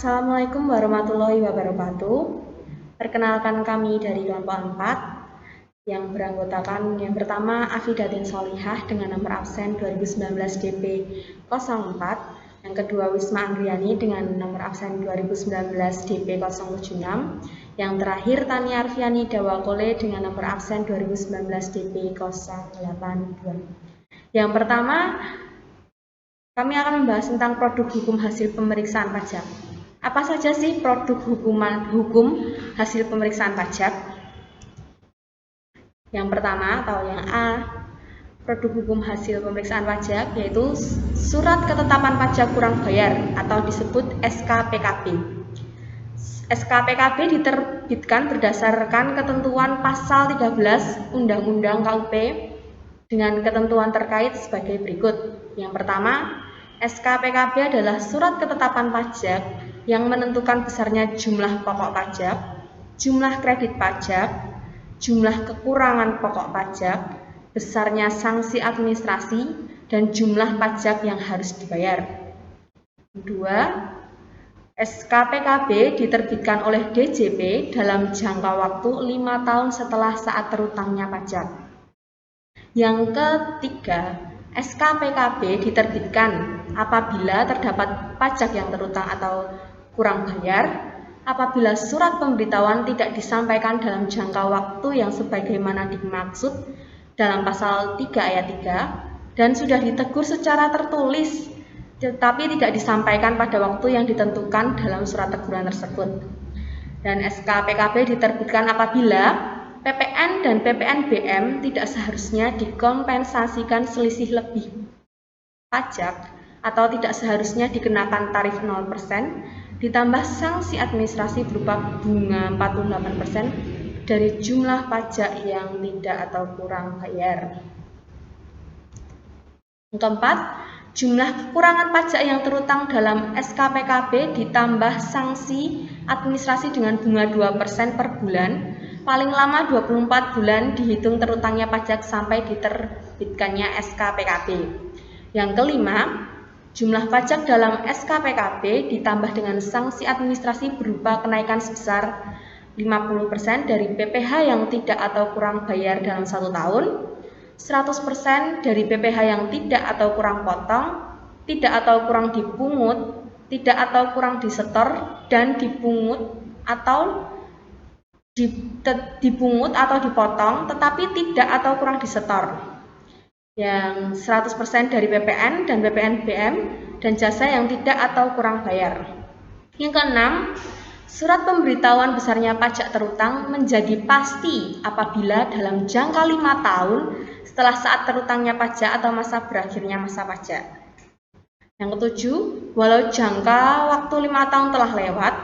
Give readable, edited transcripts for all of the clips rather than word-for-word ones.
Assalamualaikum warahmatullahi wabarakatuh. Perkenalkan kami dari kelompok 4 yang beranggotakan yang pertama Afidatin Solihah dengan nomor absen 2019 DP 04, yang kedua Wisma Andriani dengan nomor absen 2019 DP 076, yang terakhir Tania Arfiani Dawakole dengan nomor absen 2019 DP 082. Yang pertama kami akan membahas tentang produk hukum hasil pemeriksaan pajak. Apa saja sih produk hukum hasil pemeriksaan pajak? Yang pertama atau yang A, produk hukum hasil pemeriksaan pajak yaitu surat ketetapan pajak kurang bayar atau disebut SKPKB. SKPKB diterbitkan berdasarkan ketentuan pasal 13 Undang-Undang KUP dengan ketentuan terkait sebagai berikut. Yang pertama, SKPKB adalah surat ketetapan pajak yang menentukan besarnya jumlah pokok pajak, jumlah kredit pajak, jumlah kekurangan pokok pajak, besarnya sanksi administrasi, dan jumlah pajak yang harus dibayar. Kedua, SKPKB diterbitkan oleh DJP dalam jangka waktu 5 tahun setelah saat terutangnya pajak. Yang ketiga, SKPKB diterbitkan apabila terdapat pajak yang terutang atau kurang bayar, apabila surat pemberitahuan tidak disampaikan dalam jangka waktu yang sebagaimana dimaksud dalam pasal 3 ayat 3 dan sudah ditegur secara tertulis tetapi tidak disampaikan pada waktu yang ditentukan dalam surat teguran tersebut. Dan SKPKB diterbitkan apabila PPN dan PPNBM tidak seharusnya dikompensasikan selisih lebih pajak atau tidak seharusnya dikenakan tarif 0%, ditambah sanksi administrasi berupa bunga 48% dari jumlah pajak yang tidak atau kurang bayar. Yang keempat, jumlah kekurangan pajak yang terutang dalam SKPKB ditambah sanksi administrasi dengan bunga 2% per bulan, paling lama 24 bulan dihitung terutangnya pajak sampai diterbitkannya SKPKB. Yang kelima, jumlah pajak dalam SKPKB ditambah dengan sanksi administrasi berupa kenaikan sebesar 50% dari PPh yang tidak atau kurang bayar dalam 1 tahun, 100% dari PPh yang tidak atau kurang potong, tidak atau kurang dipungut, tidak atau kurang disetor, dan dipungut atau dipotong tetapi tidak atau kurang disetor. Yang 100% dari PPN dan PPNBM dan jasa yang tidak atau kurang bayar. Yang keenam, surat pemberitahuan besarnya pajak terutang menjadi pasti apabila dalam jangka 5 tahun setelah saat terutangnya pajak atau masa berakhirnya masa pajak. Yang ketujuh, walau jangka waktu 5 tahun telah lewat,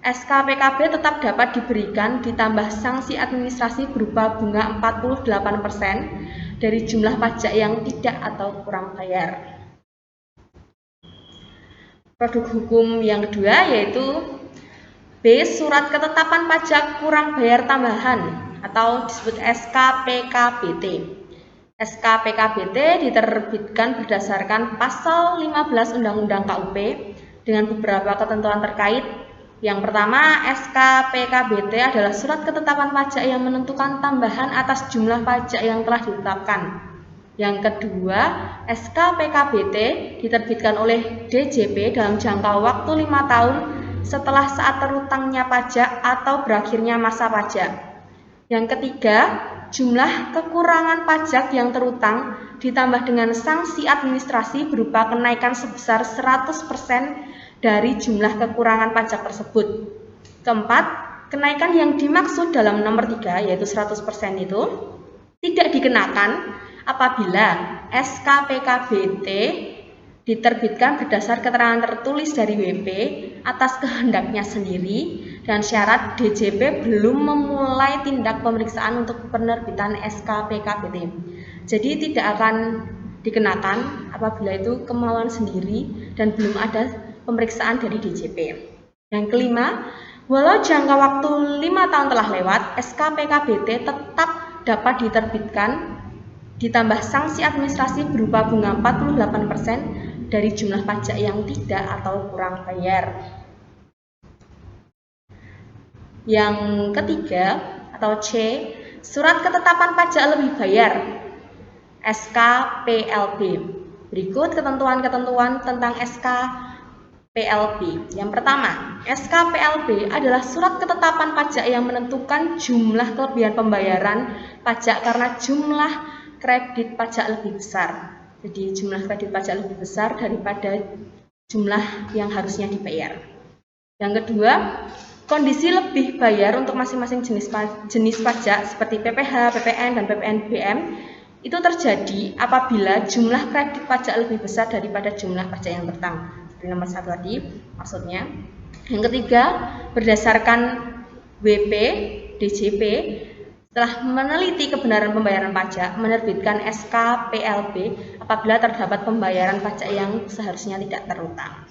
SKPKB tetap dapat diberikan ditambah sanksi administrasi berupa bunga 48% dari jumlah pajak yang tidak atau kurang bayar. Produk hukum yang kedua yaitu B. Surat ketetapan pajak kurang bayar tambahan atau disebut SKPKBT. SKPKBT diterbitkan berdasarkan pasal 15 Undang-Undang KUP dengan beberapa ketentuan terkait. Yang pertama, SKPKBT adalah surat ketetapan pajak yang menentukan tambahan atas jumlah pajak yang telah ditetapkan. Yang kedua, SKPKBT diterbitkan oleh DJP dalam jangka waktu 5 tahun setelah saat terutangnya pajak atau berakhirnya masa pajak. Yang ketiga, jumlah kekurangan pajak yang terutang ditambah dengan sanksi administrasi berupa kenaikan sebesar 100% dari jumlah kekurangan pajak tersebut. Keempat, kenaikan yang dimaksud dalam nomor 3 yaitu 100% itu tidak dikenakan apabila SKPKBT diterbitkan berdasar keterangan tertulis dari WP atas kehendaknya sendiri dan syarat DJP belum memulai tindak pemeriksaan untuk penerbitan SKPKBT. Jadi tidak akan dikenakan apabila itu kemauan sendiri dan belum ada pemeriksaan dari DJP. Yang kelima, walau jangka waktu 5 tahun telah lewat, SKPKBT tetap dapat diterbitkan ditambah sanksi administrasi berupa bunga 48% dari jumlah pajak yang tidak atau kurang bayar. Yang ketiga atau C, surat ketetapan pajak lebih bayar SKPLB. Berikut ketentuan-ketentuan tentang SKPLB. Yang pertama, SKPLB adalah surat ketetapan pajak yang menentukan jumlah kelebihan pembayaran pajak karena jumlah kredit pajak lebih besar. Jadi jumlah kredit pajak lebih besar daripada jumlah yang harusnya dibayar. Yang kedua, kondisi lebih bayar untuk masing-masing jenis pajak seperti PPh, PPN, dan PPNBM itu terjadi apabila jumlah kredit pajak lebih besar daripada jumlah pajak yang bertanggung. Seperti nomor 1 tadi maksudnya. Yang ketiga, berdasarkan WP, DJP, setelah meneliti kebenaran pembayaran pajak, menerbitkan SKPLB apabila terdapat pembayaran pajak yang seharusnya tidak terutang.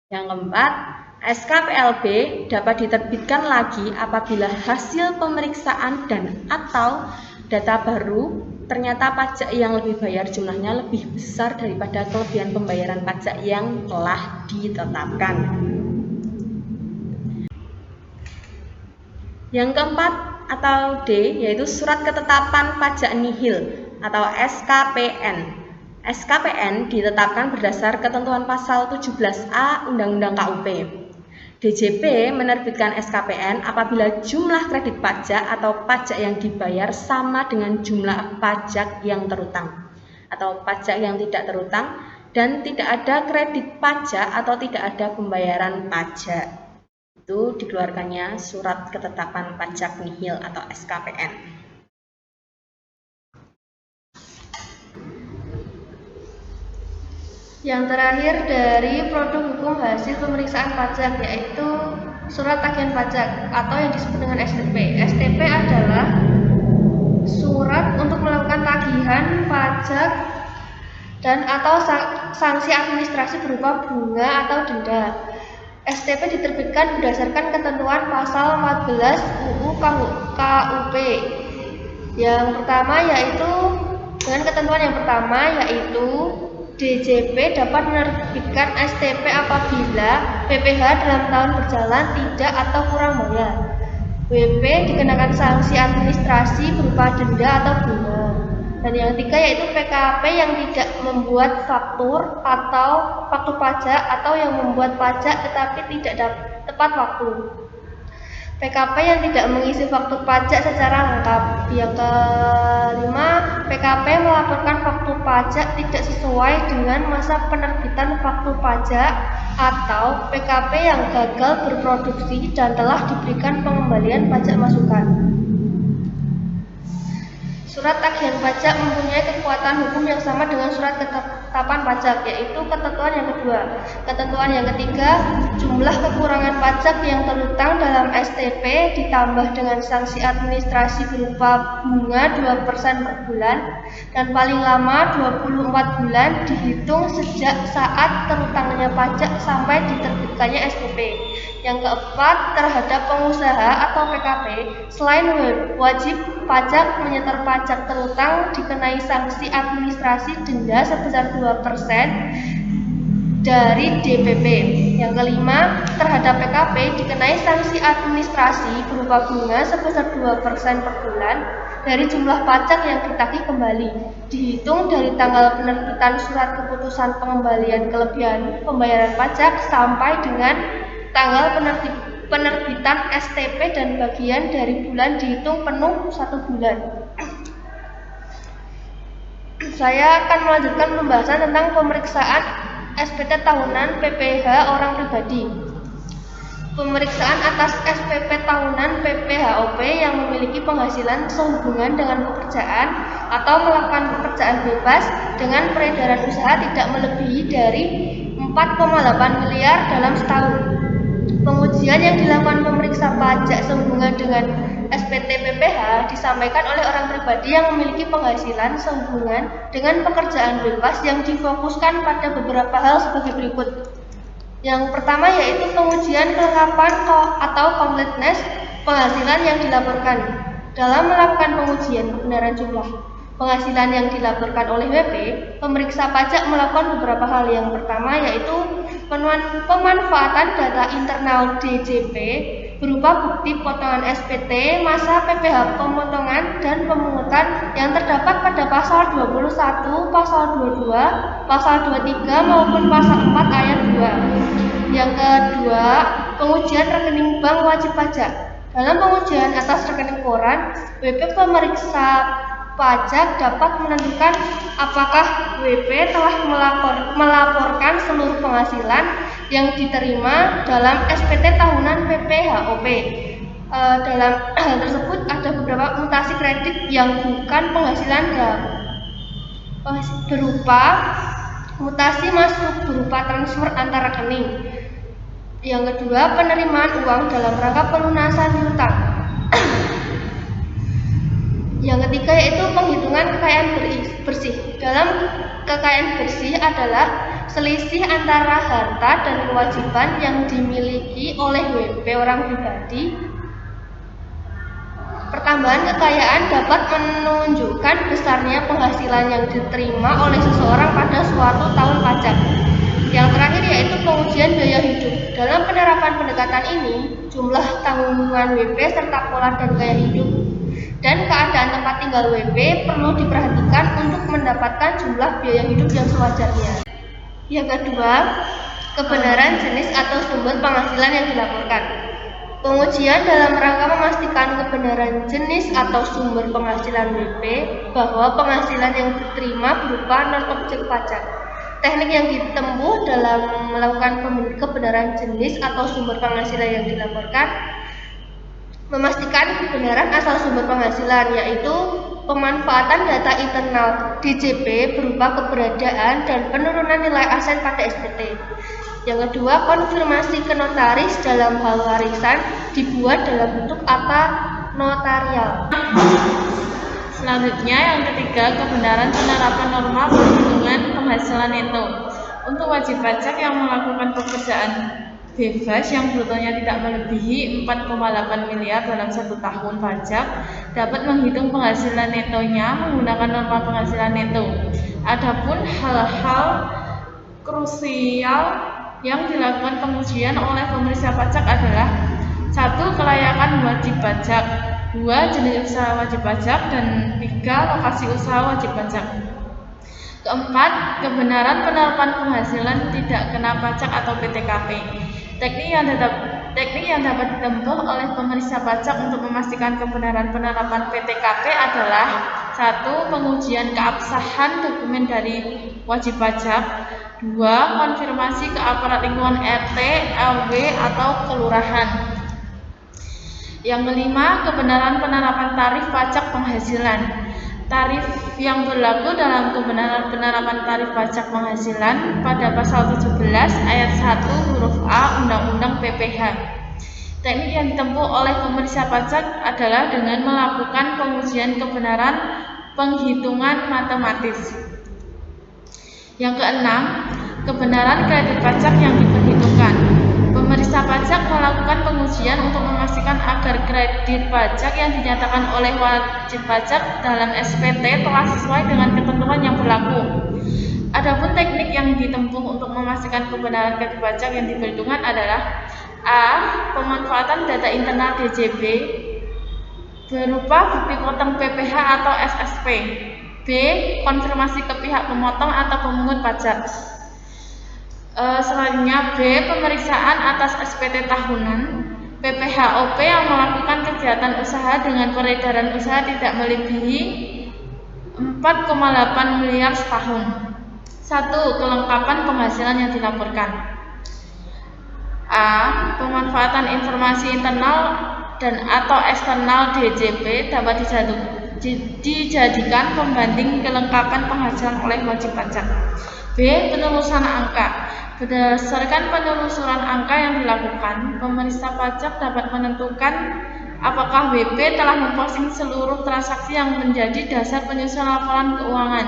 Yang keempat, SKPLB dapat diterbitkan lagi apabila hasil pemeriksaan dan atau data baru ternyata pajak yang lebih bayar jumlahnya lebih besar daripada kelebihan pembayaran pajak yang telah ditetapkan. Yang keempat atau D yaitu surat ketetapan pajak nihil atau SKPN. SKPN ditetapkan berdasar ketentuan pasal 17A Undang-Undang KUP. DJP menerbitkan SKPN apabila jumlah kredit pajak atau pajak yang dibayar sama dengan jumlah pajak yang terutang atau pajak yang tidak terutang dan tidak ada kredit pajak atau tidak ada pembayaran pajak. Itu dikeluarkannya surat ketetapan pajak nihil atau SKPN. Yang terakhir dari produk hukum hasil pemeriksaan pajak yaitu surat tagihan pajak atau yang disebut dengan STP. STP adalah surat untuk melakukan tagihan pajak dan atau sanksi administrasi berupa bunga atau denda. STP diterbitkan berdasarkan ketentuan pasal 14 UU KUP. Yang pertama yaitu dengan ketentuan yang pertama yaitu DJP dapat menerbitkan STP apabila PPh dalam tahun berjalan tidak atau kurang bayar. WP dikenakan sanksi administrasi berupa denda atau bunga. Dan yang ketiga yaitu PKP yang tidak membuat faktur atau faktur pajak atau yang membuat pajak tetapi tidak tepat waktu. PKP yang tidak mengisi faktur pajak secara lengkap. Yang kelima, PKP melaporkan faktur pajak tidak sesuai dengan masa penerbitan faktur pajak atau PKP yang gagal berproduksi dan telah diberikan pengembalian pajak masukan. Surat tagihan pajak mempunyai kekuatan hukum yang sama dengan surat ketetapan pajak, yaitu ketentuan yang kedua. Ketentuan yang ketiga, jumlah kekurangan pajak yang terutang dalam STP ditambah dengan sanksi administrasi berupa bunga 2% per bulan dan paling lama 24 bulan dihitung sejak saat terutangnya pajak sampai diterbitkannya STP. Yang keempat, terhadap pengusaha atau PKP, selain wajib pajak menyetor pajak terutang dikenai sanksi administrasi denda sebesar 2% dari DPP. Yang kelima, terhadap PKP dikenai sanksi administrasi berupa bunga sebesar 2% per bulan dari jumlah pajak yang ditagih kembali, dihitung dari tanggal penerbitan surat keputusan pengembalian kelebihan pembayaran pajak sampai dengan tanggal penerbitan STP dan bagian dari bulan dihitung penuh 1 bulan. Saya akan melanjutkan pembahasan tentang pemeriksaan SPT tahunan PPh orang pribadi. Pemeriksaan atas SPP tahunan PPHOP yang memiliki penghasilan sehubungan dengan pekerjaan atau melakukan pekerjaan bebas dengan peredaran usaha tidak melebihi dari 4,8 miliar dalam setahun. Pengujian yang dilakukan pemeriksa pajak sehubungan dengan SPT PPh disampaikan oleh orang pribadi yang memiliki penghasilan sehubungan dengan pekerjaan bebas yang difokuskan pada beberapa hal sebagai berikut. Yang pertama yaitu pengujian kelengkapan atau completeness penghasilan yang dilaporkan. Dalam melakukan pengujian kebenaran jumlah penghasilan yang dilaporkan oleh WP, pemeriksa pajak melakukan beberapa hal. Yang pertama yaitu Pemanfaatan data internal DJP berupa bukti potongan SPT, masa PPh pemotongan dan pemungutan yang terdapat pada pasal 21, pasal 22, pasal 23 maupun pasal 4 ayat 2. Yang kedua, pengujian rekening bank wajib pajak. Dalam pengujian atas rekening koran, WP pemeriksa pajak dapat menentukan apakah WP telah melaporkan seluruh penghasilan yang diterima dalam SPT tahunan PPHOP. Dalam hal tersebut ada beberapa mutasi kredit yang bukan penghasilan berupa mutasi masuk berupa transfer antar rekening. Yang kedua, penerimaan uang dalam rangka pelunasan piutang. Yang ketiga yaitu penghitungan kekayaan bersih. Dalam kekayaan bersih adalah selisih antara harta dan kewajiban yang dimiliki oleh WP orang pribadi. Pertambahan kekayaan dapat menunjukkan besarnya penghasilan yang diterima oleh seseorang pada suatu tahun pajak. Yang terakhir yaitu pengujian biaya hidup. Dalam penerapan pendekatan ini, jumlah tanggungan WP serta pola dan gaya hidup dan keadaan tempat tinggal WP perlu diperhatikan untuk mendapatkan jumlah biaya hidup yang sewajarnya. Yang kedua, kebenaran jenis atau sumber penghasilan yang dilaporkan. Pengujian dalam rangka memastikan kebenaran jenis atau sumber penghasilan WP bahwa penghasilan yang diterima berupa non-objek pajak. Teknik yang ditempuh dalam melakukan kebenaran jenis atau sumber penghasilan yang dilaporkan, memastikan kebenaran asal sumber penghasilan, yaitu pemanfaatan data internal DJP berupa keberadaan dan penurunan nilai aset pada SPT. Yang kedua, konfirmasi ke notaris dalam hal warisan dibuat dalam bentuk akta notarial. Selanjutnya, yang ketiga, kebenaran penerapan norma perhitungan penghasilan neto. Untuk wajib pajak yang melakukan pekerjaan bebas yang brutonya tidak melebihi 4,8 miliar dalam 1 tahun pajak dapat menghitung penghasilan netonya menggunakan norma penghasilan neto. Adapun hal-hal krusial yang dilakukan pengujian oleh pemeriksa pajak adalah 1. Kelayakan wajib pajak, 2. Jenis usaha wajib pajak, dan 3. Lokasi usaha wajib pajak. Keempat, kebenaran penerapan penghasilan tidak kena pajak atau PTKP. Teknik yang dapat ditempuh oleh pemeriksa pajak untuk memastikan kebenaran penerapan PTKP adalah 1. Pengujian keabsahan dokumen dari wajib pajak, 2. Konfirmasi ke aparat lingkungan RT, RW, atau kelurahan. Yang kelima, kebenaran penerapan tarif pajak penghasilan. Tarif yang berlaku dalam kebenaran penerapan tarif pajak penghasilan pada pasal 17 ayat 1 huruf A Undang-Undang PPH. Teknik yang ditempuh oleh pemeriksa pajak adalah dengan melakukan pengujian kebenaran penghitungan matematis. Yang keenam, kebenaran kredit pajak yang diperhitungkan. Pemeriksa pajak melakukan pengujian untuk memastikan agar kredit pajak yang dinyatakan oleh wajib pajak dalam SPT telah sesuai dengan ketentuan yang berlaku. Adapun teknik yang ditempuh untuk memastikan kebenaran kredit pajak yang diperhitungkan adalah A. Pemanfaatan data internal DJP berupa bukti potong PPh atau SSP. B. Konfirmasi ke pihak pemotong atau pemungut pajak. Selanjutnya B. Pemeriksaan atas SPT tahunan PPHOP yang melakukan kegiatan usaha dengan peredaran usaha tidak melebihi 4,8 miliar setahun. 1. Kelengkapan penghasilan yang dilaporkan. A. Pemanfaatan informasi internal dan atau eksternal DJP dapat dijadikan pembanding kelengkapan penghasilan oleh wajib pajak. B. Penelusuran angka. Berdasarkan penelusuran angka yang dilakukan, pemeriksa pajak dapat menentukan apakah WP telah memposting seluruh transaksi yang menjadi dasar penyusunan laporan keuangan.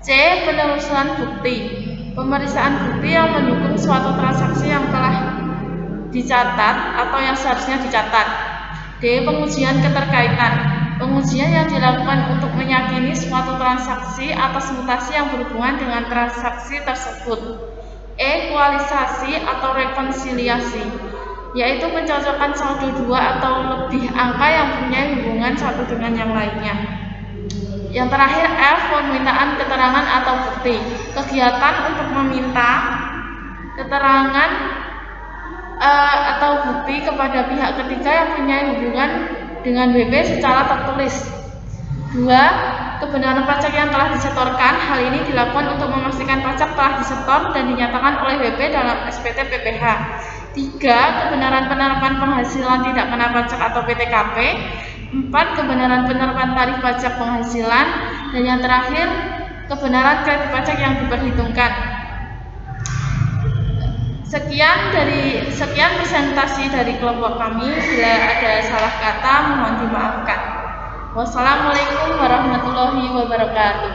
C. Penelusuran bukti. Pemeriksaan bukti yang mendukung suatu transaksi yang telah dicatat atau yang seharusnya dicatat. D. Pengujian keterkaitan. Pengujian yang dilakukan untuk meyakini suatu transaksi atas mutasi yang berhubungan dengan transaksi tersebut. ekualisasi atau rekonsiliasi, yaitu pencocokan saldo dua atau lebih angka yang punya hubungan satu dengan yang lainnya. Yang terakhir F, permintaan keterangan atau bukti, kegiatan untuk meminta keterangan atau bukti kepada pihak ketiga yang punya hubungan dengan BP secara tertulis. 2. Kebenaran pajak yang telah disetorkan. Hal ini dilakukan untuk memastikan pajak telah disetor dan dinyatakan oleh BP dalam SPT PPh. 3. Kebenaran penerapan penghasilan tidak kena pajak atau PTKP. 4. Kebenaran penerapan tarif pajak penghasilan. Dan yang terakhir, kebenaran kredit pajak yang diperhitungkan. Sekian presentasi dari kelompok kami. Bila ada salah kata mohon dimaafkan. Wassalamualaikum warahmatullahi wabarakatuh.